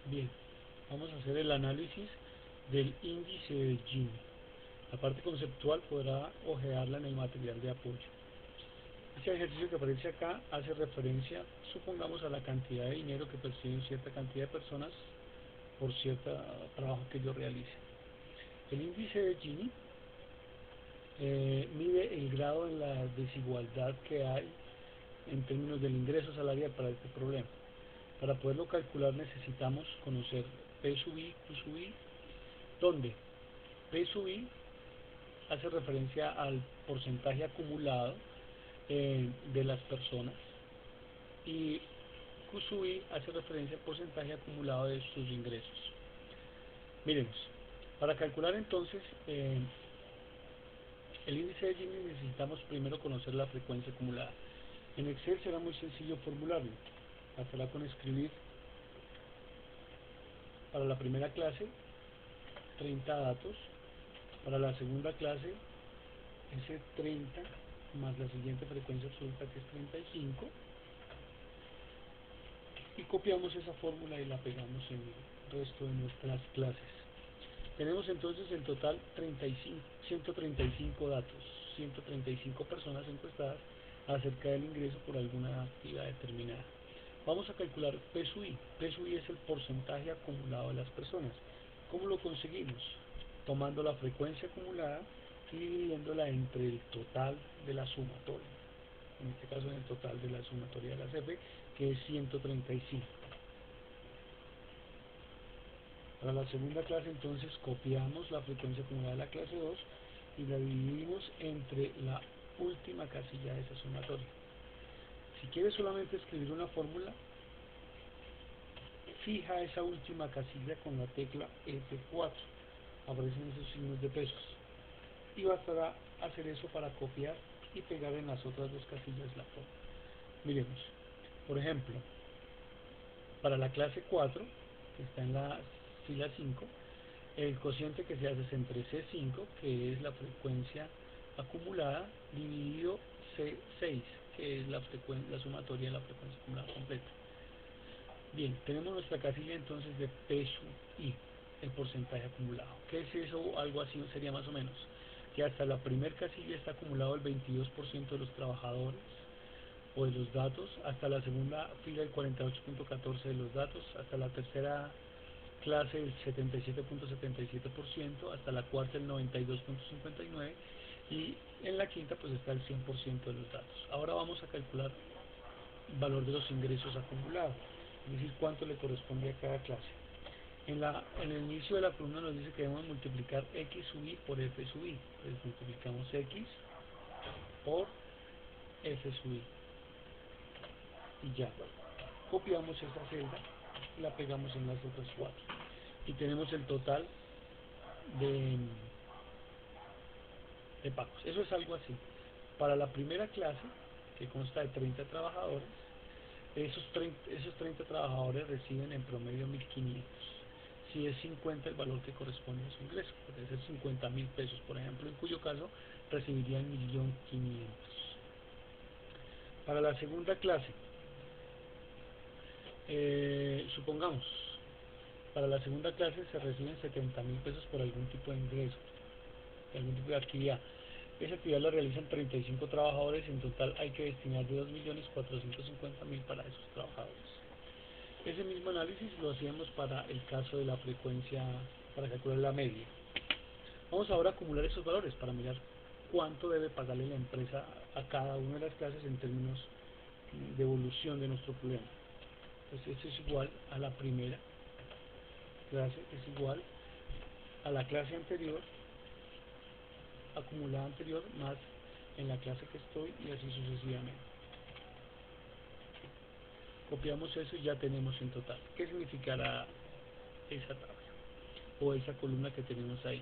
Bien, vamos a hacer el análisis del índice de Gini. La parte conceptual podrá ojearla en el material de apoyo. Este ejercicio que aparece acá hace referencia, supongamos, a la cantidad de dinero que perciben cierta cantidad de personas por cierto trabajo que yo realice. El índice de Gini mide el grado en la desigualdad que hay en términos del ingreso salarial para este problema. Para poderlo calcular necesitamos conocer P sub I, Q sub I, donde P sub I hace referencia al porcentaje acumulado de las personas y Q sub I hace referencia al porcentaje acumulado de sus ingresos. Miremos, para calcular entonces el índice de Gini necesitamos primero conocer la frecuencia acumulada. En Excel será muy sencillo formularlo. Bastará con escribir para la primera clase 30 datos, para la segunda clase ese 30 más la siguiente frecuencia absoluta que es 35 y copiamos esa fórmula y la pegamos en el resto de nuestras clases. Tenemos entonces en total 135 datos, 135 personas encuestadas acerca del ingreso por alguna actividad determinada. Vamos a calcular P sub I. P sub I es el porcentaje acumulado de las personas. ¿Cómo lo conseguimos? Tomando la frecuencia acumulada y dividiéndola entre el total de la sumatoria. En este caso en el total de la sumatoria de las F, que es 135. Para la segunda clase entonces copiamos la frecuencia acumulada de la clase 2 y la dividimos entre la última casilla de esa sumatoria. Si quieres solamente escribir una fórmula, fija esa última casilla con la tecla F4. Aparecen esos signos de pesos. Y bastará hacer eso para copiar y pegar en las otras dos casillas la fórmula. Miremos, por ejemplo, para la clase 4, que está en la fila 5, el cociente que se hace es entre C5, que es la frecuencia acumulada, dividido C6, que es la sumatoria de la frecuencia acumulada completa. Bien, tenemos nuestra casilla entonces de P sub I, el porcentaje acumulado. ¿Qué es eso? Algo así sería más o menos que hasta la primera casilla está acumulado el 22% de los trabajadores o de los datos, hasta la segunda fila el 48.14% de los datos, hasta la tercera clase el 77.77%, hasta la cuarta el 92.59% y en la quinta pues está el 100% de los datos. Ahora vamos a calcular el valor de los ingresos acumulados, es decir, cuánto le corresponde a cada clase. En el inicio de la columna nos dice que debemos multiplicar X sub I por F sub I. Entonces multiplicamos X por F sub I. Y ya. Copiamos esta celda y la pegamos en las otras cuatro. Y tenemos el total de, de pagos. Eso es algo así. Para la primera clase, que consta de 30 trabajadores, esos 30 trabajadores reciben en promedio 1.500. Si es 50 el valor que corresponde a su ingreso, puede ser 50.000 pesos, por ejemplo, en cuyo caso recibirían 1.500.000. Para la segunda clase, supongamos, para la segunda clase se reciben 70.000 pesos por algún tipo de ingreso, algún tipo de actividad. Esa actividad la realizan 35 trabajadores, en total hay que destinar de 2.450.000 para esos trabajadores. Ese mismo análisis lo hacíamos para el caso de la frecuencia, para calcular la media. Vamos ahora a acumular esos valores para mirar cuánto debe pagarle la empresa a cada una de las clases en términos de evolución de nuestro problema. Entonces esto es igual a la primera clase, es igual a la clase anterior, acumulada anterior, más en la clase que estoy y así sucesivamente. Copiamos eso y ya tenemos en total. ¿Qué significará esa tabla o esa columna que tenemos ahí?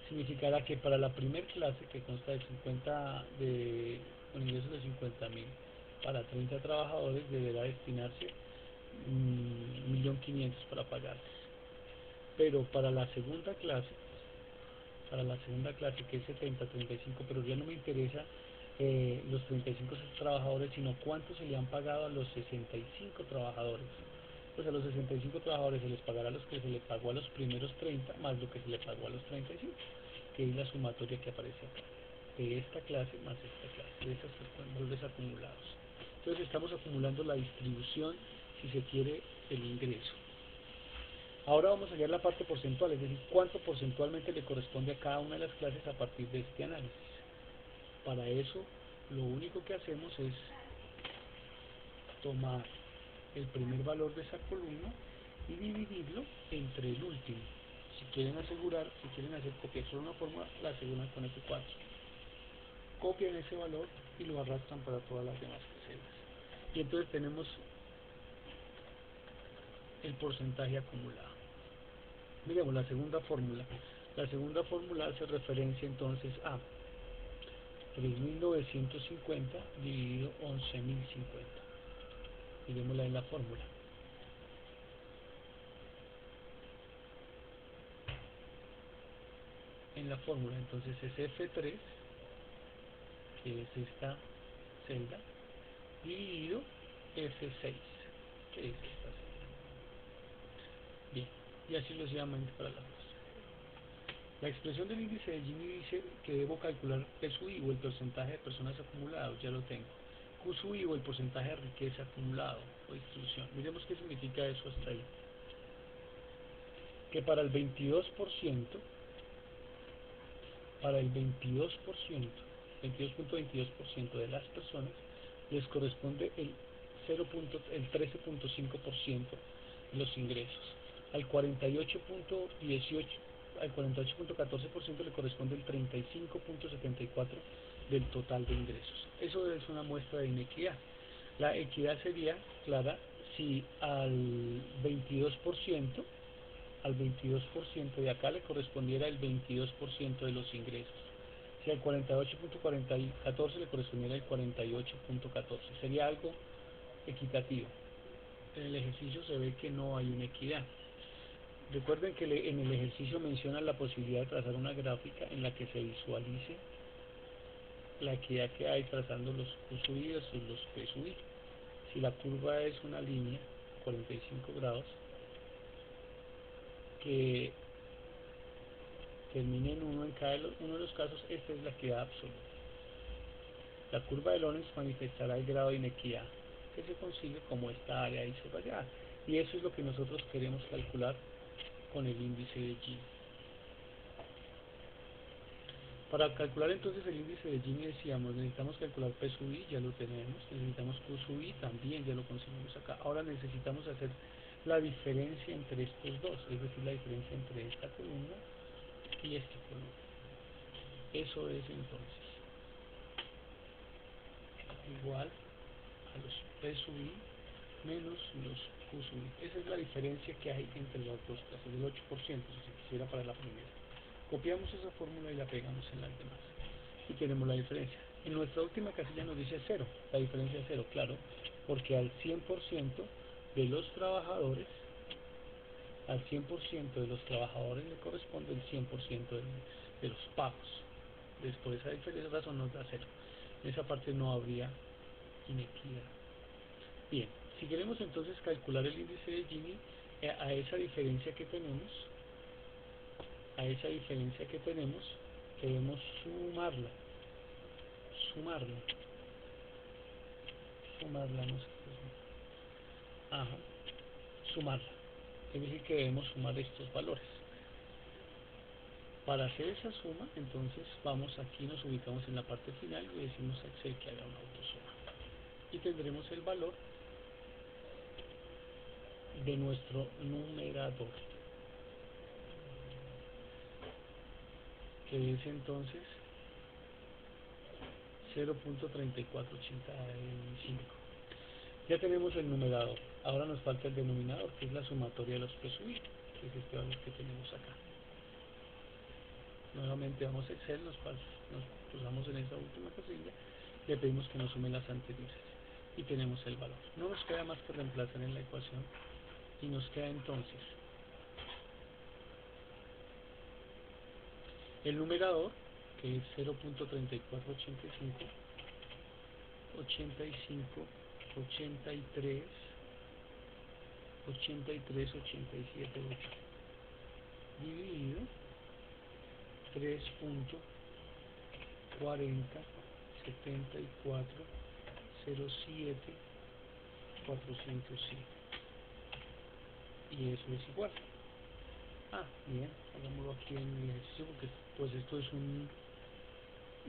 Significará que para la primera clase, que consta de 50 con ingresos de 50.000 para 30 trabajadores, deberá destinarse 1.500.000 para pagarles. Pero para la segunda clase que es 70-35, pero ya no me interesa los 35 trabajadores, sino cuánto se le han pagado a los 65 trabajadores. pues a los 65 trabajadores se les pagará los que se les pagó a los primeros 30 más lo que se le pagó a los 35, que es la sumatoria que aparece acá, de esta clase más esta clase, de estos valores acumulados. Entonces estamos acumulando la distribución, si se quiere, del ingreso. Ahora vamos a hallar la parte porcentual, es decir, cuánto porcentualmente le corresponde a cada una de las clases a partir de este análisis. Para eso, lo único que hacemos es tomar el primer valor de esa columna y dividirlo entre el último. Si quieren hacer copiar solo una fórmula, la aseguran con F4. Copian ese valor y lo arrastran para todas las demás celdas. Y entonces tenemos el porcentaje acumulado. Miremos la segunda fórmula. La segunda fórmula hace referencia entonces a 3.950 dividido 11.050. Miremosla en la fórmula. En la fórmula entonces es F3, que es esta celda, dividido F6, que es esta celda. Bien, y así sucesivamente para las dos. La expresión del índice de Gini dice que debo calcular P sub I, o el porcentaje de personas acumulados, ya lo tengo. Q sub I, o el porcentaje de riqueza acumulado o distribución. Miremos qué significa eso hasta ahí. Que para el 22%, para el 22.22% de las personas les corresponde el 13.5% de los ingresos. Al 48.14% le corresponde el 35.74% del total de ingresos. Eso es una muestra de inequidad. La equidad sería clara si al 22% de acá le correspondiera el 22% de los ingresos. Si al 48.14 le correspondiera el 48.14. Sería algo equitativo. En el ejercicio se ve que no hay una equidad. Recuerden que en el ejercicio menciona la posibilidad de trazar una gráfica en la que se visualice la equidad que hay trazando los Q sub I versus los P sub I. Si la curva es una línea, 45 grados, que termine en 1 en cada uno de los casos, esta es la equidad absoluta. La curva de Lorentz manifestará el grado de inequidad que se consigue como esta área ahí subrayada. Y eso es lo que nosotros queremos calcular con el índice de Gini. Para calcular entonces el índice de Gini decíamos, necesitamos calcular P sub I, ya lo tenemos, necesitamos Q sub I, también ya lo conseguimos acá. Ahora necesitamos hacer la diferencia entre estos dos, es decir, la diferencia entre esta columna y esta columna. Eso es entonces igual a los P sub I menos los Q sub I. Esa es la diferencia que hay entre las dos clases, del 8%, si se quisiera para la primera. Copiamos esa fórmula y la pegamos en las demás. Y tenemos la diferencia. En nuestra última casilla nos dice 0, la diferencia es 0, claro, porque al 100% de los trabajadores, le corresponde el 100% de los pagos. Después esa diferencia razón nos da 0. En esa parte no habría inequidad. Bien, si queremos entonces calcular el índice de Gini, a esa diferencia que tenemos, debemos sumarla, no sé qué es. Ajá, sumarla. Es decir, que debemos sumar estos valores. Para hacer esa suma, entonces vamos aquí, nos ubicamos en la parte final y decimos a Excel que haga una autosuma. Y tendremos el valor de nuestro numerador, que es entonces 0.3485. Ya tenemos el numerador, ahora nos falta el denominador, que es la sumatoria de los P sub I, que es este valor que tenemos acá. Nuevamente vamos a Excel, nos pulsamos en esta última casilla, le pedimos que nos sume las anteriores y tenemos el valor. No nos queda más que reemplazar en la ecuación y nos queda entonces el numerador, que es 0.3485, 85, 83, 83.878 dividido 3.407407 407 y eso es igual. Bien, hagámoslo aquí en el ejercicio porque pues esto es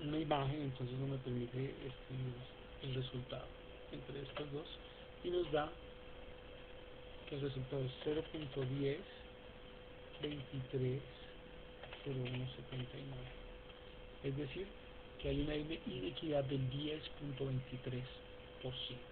una imagen, entonces no me permite escribir el resultado entre estos dos y nos da que el resultado es 0.10230179, es decir, que hay una inequidad del 10.23%.